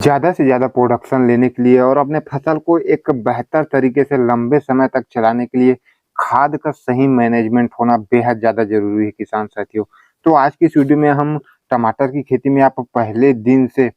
ज़्यादा से ज़्यादा प्रोडक्शन लेने के लिए और अपने फसल को एक बेहतर तरीके से लंबे समय तक चलाने के लिए खाद का सही मैनेजमेंट होना बेहद ज़्यादा ज़रूरी है किसान साथियों। तो आज की इस वीडियो में हम टमाटर की खेती में आप पहले दिन से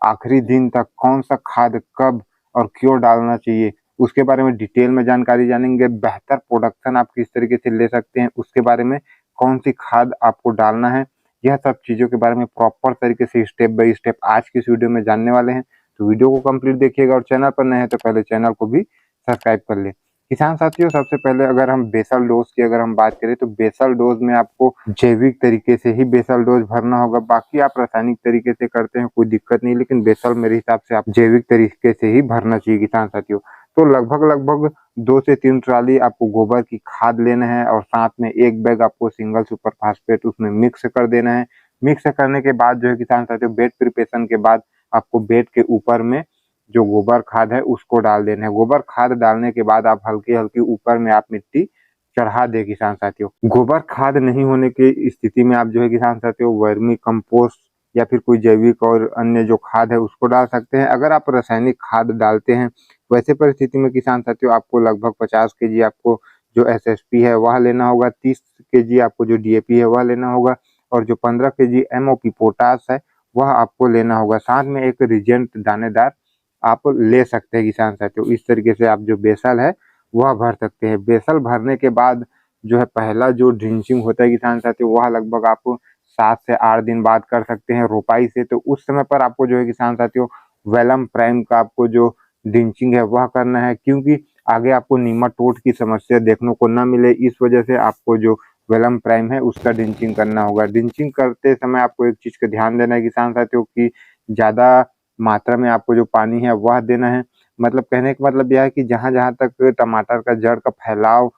आखिरी दिन तक कौन-सा खाद कब और क्यों डालना चाहिए, उसके बारे में डिटेल में जानकारी जानेंगे। बेहतर प्रोडक्शन आप किस तरीके से ले सकते हैं, उसके बारे में कौन-सी खाद आपको डालना है, यह सब चीज़ों के बारे में प्रॉपर तरीके से स्टेप बाय स्टेप आज की इस वीडियो में जानने वाले हैं। तो वीडियो को कंप्लीट देखिएगा और चैनल पर नए हैं तो पहले चैनल को भी सब्सक्राइब कर लें। किसान साथियों, सबसे पहले अगर हम बेसल डोज की बात करें तो बेसल डोज में आपको जैविक तरीके से ही बेसल डोज भरना होगा। बाकी आप रासायनिक तरीके से करते हैं कोई दिक्कत नहीं, लेकिन बेसल मेरे हिसाब से आप जैविक तरीके से ही भरना चाहिए किसान साथियों। तो लगभग 2 से 3 ट्राली आपको गोबर की खाद लेना है और साथ में 1 बैग आपको सिंगल सुपर फास्फेट उसमें मिक्स कर देना है। मिक्स करने के बाद जो है किसान साथियों, बेड प्रिपरेशन के बाद आपको बेड के ऊपर में जो गोबर खाद है उसको डाल देना है। गोबर खाद डालने के बाद आप हल्की-हल्की ऊपर में आप मिट्टी चढ़ा दें किसान साथियों। गोबर खाद नहीं होने की स्थिति में आप जो है किसान साथियों वर्मी कंपोस्ट या फिर कोई जैविक और अन्य जो खाद है उसको डाल सकते हैं। अगर आप रासायनिक खाद डालते हैं वैसे परिस्थिति में किसान साथियों आपको लगभग 50 केजी आपको जो एसएसपी है वह लेना होगा, 30 केजी आपको जो डीएपी है वह लेना होगा और जो 15 केजी एमओपी पोटाश है वह आपको लेना होगा। साथ में एक रीजेंट दानेदार आप ले सकते हैं किसान साथियों। इस तरीके से आप जो बेसल है वह भर सकते हैं। बेसल भरने के बाद जो है पहला जो ड्रिंचिंग होता है किसान साथियों वह लगभग आप 7 से 8 दिन बाद कर सकते हैं रोपाई से। तो उस समय पर आपको जो है किसान साथियों वेलम प्राइम का आपको जो ड्रिंचिंग है वह करना है, क्योंकि आगे आपको नीमाटोड की समस्या देखने को ना मिले। इस वजह से आपको जो वेलम प्राइम है उसका ड्रिंचिंग करना होगा। ड्रिंचिंग करते समय आपको एक चीज़ का ध्यान देना है किसान साथियों कि ज़्यादा मात्रा में आपको जो पानी है वह देना है। मतलब कहने का मतलब यह है कि जहाँ-जहाँ तक टमाटर का जड़ का फैलाव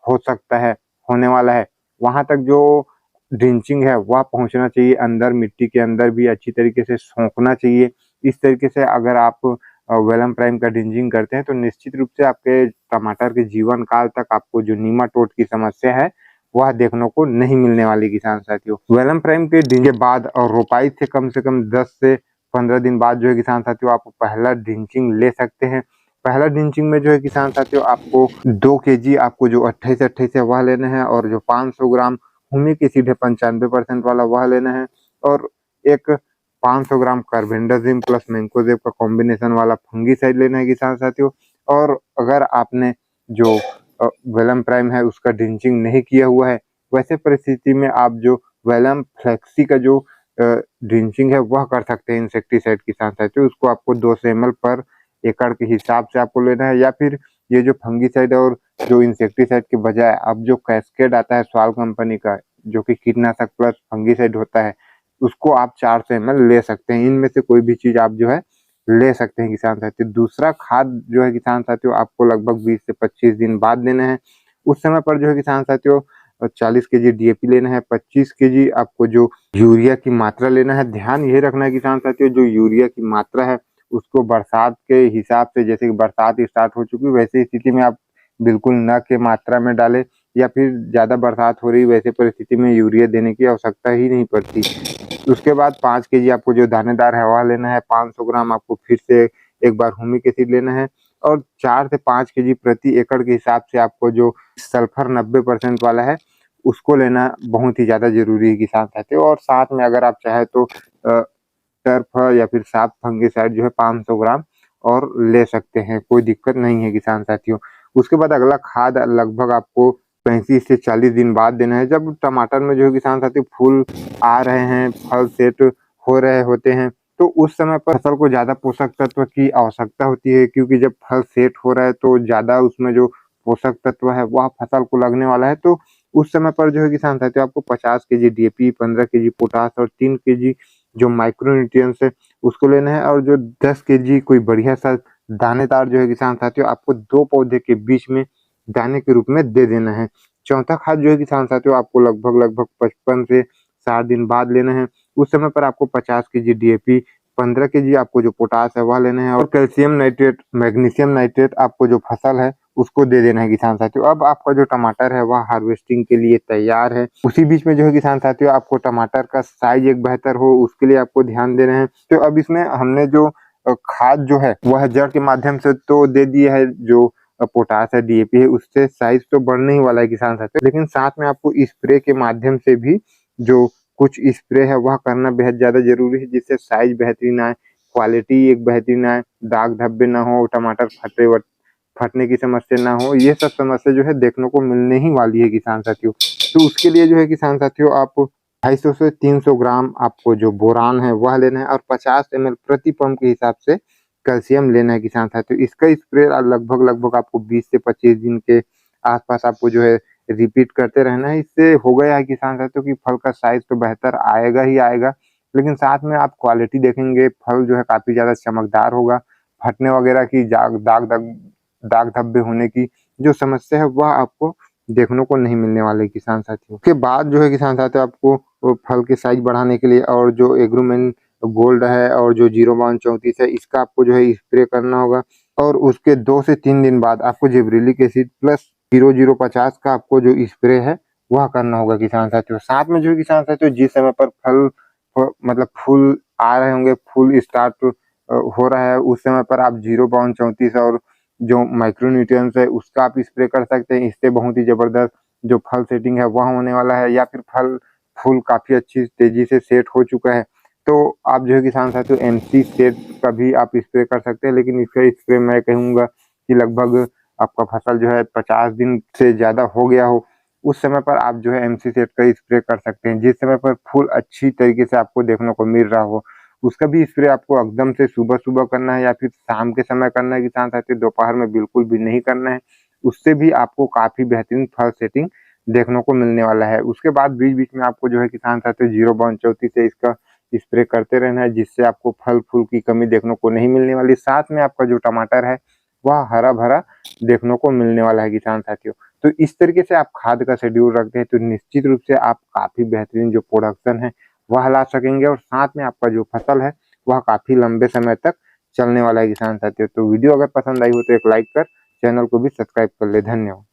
हो सकता है, होने वाला है, वहाँ तक जो ड्रिंचिंग है वह पहुँचना चाहिए। अंदर मिट्टी के अंदर भी अच्छी तरीके से सोखना चाहिए। इस तरीके से अगर आप वेलम प्राइम का ड्रिंचिंग करते हैं तो निश्चित रूप से आपके टमाटर के जीवन काल तक आपको जो नीमाटोड की समस्या है वह देखने को नहीं मिलने वाली किसान साथियों। वेलम प्राइम के ड्रिंचिंग के बाद और रोपाई से कम 10 से 15 दिन बाद जो है किसान साथियों आप पहला ड्रिंचिंग ले सकते हैं। पहला ड्रिंचिंग में जो है किसान साथियों आपको 2 केजी आपको जो 28-28 है वह लेना है और जो 500 ग्राम हुमिक एसिड है 95% वाला वह लेना है और एक 500 ग्राम कार्बेंडाजिम प्लस मैंकोजेब का कॉम्बिनेशन वाला फंगीसाइड लेना है किसान साथियों। और अगर आपने जो वेलम प्राइम है उसका ड्रिंचिंग नहीं किया हुआ है, वैसे परिस्थिति में आप जो वेलम फ्लेक्सी का जो ड्रिंचिंग है वह कर सकते हैं इंसेक्टिसाइड किसान साथियों। उसको आपको 200 ml पर एकड़ के हिसाब से आपको लेना है, या फिर ये जो फंगीसाइड और जो इंसेक्टिसाइड के बजाय अब जो कैस्केड आता है स्वाल कंपनी का, जो कि कीटनाशक प्लस फंगीसाइड होता है, उसको आप 400 ml ले सकते हैं। इनमें से कोई भी चीज़ आप जो है ले सकते हैं किसान साथियों। दूसरा खाद जो है किसान साथियों आपको लगभग 20 से 25 दिन बाद देना है। उस समय पर जो है किसान साथियों 40 केजी डीएपी लेना है, 25 केजी आपको जो यूरिया की मात्रा लेना है। ध्यान ये रखना है किसान साथियों जो यूरिया की मात्रा है उसको बरसात के हिसाब से, जैसे कि बरसात स्टार्ट हो चुकी है वैसे स्थिति में आप बिल्कुल न के मात्रा में डालें, या फिर ज़्यादा बरसात हो रही वैसे परिस्थिति में यूरिया देने की आवश्यकता ही नहीं पड़ती। उसके बाद 5 केजी आपको जो दानेदार है वह लेना है, 500 ग्राम आपको फिर से एक बार हुमिक एसिड लेना है और 4 से 5 केजी प्रति एकड़ के हिसाब से आपको जो सल्फर 90% वाला है उसको लेना बहुत ही ज़्यादा ज़रूरी है किसान साथियों। और साथ में अगर आप चाहें तो टर्फ या फिर साफ फंगिसाइड जो है 500 ग्राम और ले सकते हैं, कोई दिक्कत नहीं है किसान साथियों। उसके बाद अगला खाद लगभग आपको 35 से 40 दिन बाद देना है। जब टमाटर में जो है किसान साथियों फूल आ रहे हैं, फल सेट हो रहे होते हैं, तो उस समय पर फसल को ज़्यादा पोषक तत्व की आवश्यकता होती है, क्योंकि जब फल सेट हो रहा है तो ज़्यादा उसमें जो पोषक तत्व है वह फसल को लगने वाला है। तो उस समय पर जो है किसान साथियों आपको 50 केजी डीएपी, 15 केजी पोटाश और 3 केजी जो माइक्रो न्यूट्रिएंट्स है उसको लेना है और जो 10 केजी कोई बढ़िया सा दानेदार जो है किसान साथियों आपको 2 पौधे के बीच में दाने के रूप में दे देना है। चौथा खाद जो है किसान साथियों आपको लगभग 55 से 60 दिन बाद लेना है। उस समय पर आपको 50 केजी डीएपी, 15 केजी आपको जो पोटाश है वह लेना है और कैल्शियम नाइट्रेट, मैग्नीशियम नाइट्रेट आपको जो फसल है उसको दे देना है किसान साथियों। अब आपका जो टमाटर है वह हार्वेस्टिंग के लिए तैयार है। उसी बीच में जो है किसान साथियों आपको टमाटर का साइज एक बेहतर हो उसके लिए आपको ध्यान देना है। तो अब इसमें हमने जो खाद जो है वह जड़ के माध्यम से तो दे दिया है, जो पोटास है, डीएपी है, उससे साइज तो बढ़ने ही वाला है किसान साथियों, लेकिन साथ में आपको स्प्रे के माध्यम से भी जो कुछ स्प्रे है वह करना बेहद ज़्यादा ज़रूरी है, जिससे साइज बेहतरीन आए, क्वालिटी एक बेहतरीन आए, दाग धब्बे ना हो, टमाटर फटने की समस्या ना हो। ये सब समस्या जो है देखने को मिलने ही वाली है किसान साथियों। तो उसके लिए जो है किसान साथियों, आप 250 से 300 ग्राम आपको जो बोरान है वह लेना है और 50 ml प्रति पंप के हिसाब से कैल्शियम लेना है किसान साथियों। इसका स्प्रे लगभग आपको 20 से 25 दिन के आसपास आपको जो है रिपीट करते रहना है। इससे हो गया है किसान साथियों कि फल का साइज तो बेहतर आएगा ही आएगा, लेकिन साथ में आप क्वालिटी देखेंगे, फल जो है काफ़ी ज़्यादा चमकदार होगा। फटने वगैरह की दाग धब्बे होने की जो समस्या है वह आपको देखने को नहीं मिलने वाले किसान साथियों। उसके बाद जो है किसान साथियों, आपको वो फल के साइज बढ़ाने के लिए और जो एग्रोमेन गोल्ड है और जो 0/34 है, इसका आपको जो है स्प्रे करना होगा। और उसके 2 से 3 दिन बाद आपको जिब्रेलिक एसिड प्लस 0050 का आपको जो स्प्रे है वह करना होगा किसान साथियों। साथ में जो है किसान साथियों, जिस समय पर फल मतलब फूल आ रहे होंगे, फूल स्टार्ट हो रहा है, उस समय पर आप 0/34 और जो माइक्रो न्यूट्रिएंट्स है उसका आप स्प्रे कर सकते हैं। इससे बहुत ही ज़बरदस्त जो फल सेटिंग है वह होने वाला है, या फिर फूल काफ़ी अच्छी तेज़ी से सेट हो चुका है, तो आप जो है किसान साथियों एमसी सेट का भी आप स्प्रे कर सकते हैं। लेकिन इसका स्प्रे मैं कहूँगा कि लगभग आपका फसल जो है 50 दिन से ज़्यादा हो गया हो, उस समय पर आप जो है एमसी सेट का स्प्रे कर सकते हैं। जिस समय पर फूल अच्छी तरीके से आपको देखने को मिल रहा हो, उसका भी स्प्रे आपको एकदम से सुबह-सुबह करना है या फिर शाम के समय करना है किसान साथियों, दोपहर में बिल्कुल भी नहीं करना है। उससे भी आपको काफ़ी बेहतरीन फल सेटिंग देखने को मिलने वाला है। उसके बाद बीच-बीच में आपको जो है किसान साथियों 0/34 से इसका स्प्रे करते रहना है, जिससे आपको फल-फूल की कमी देखने को नहीं मिलने वाली। साथ में आपका जो टमाटर है वह हरा-भरा देखने को मिलने वाला है किसान साथियों। तो इस तरीके से आप खाद का शेड्यूल रखते हैं तो निश्चित रूप से आप काफ़ी बेहतरीन जो प्रोडक्शन है वह ला सकेंगे, और साथ में आपका जो फसल है वह काफ़ी लंबे समय तक चलने वाला है किसान साथियों। तो वीडियो अगर पसंद आई हो तो एक लाइक कर चैनल को भी सब्सक्राइब कर ले। धन्यवाद।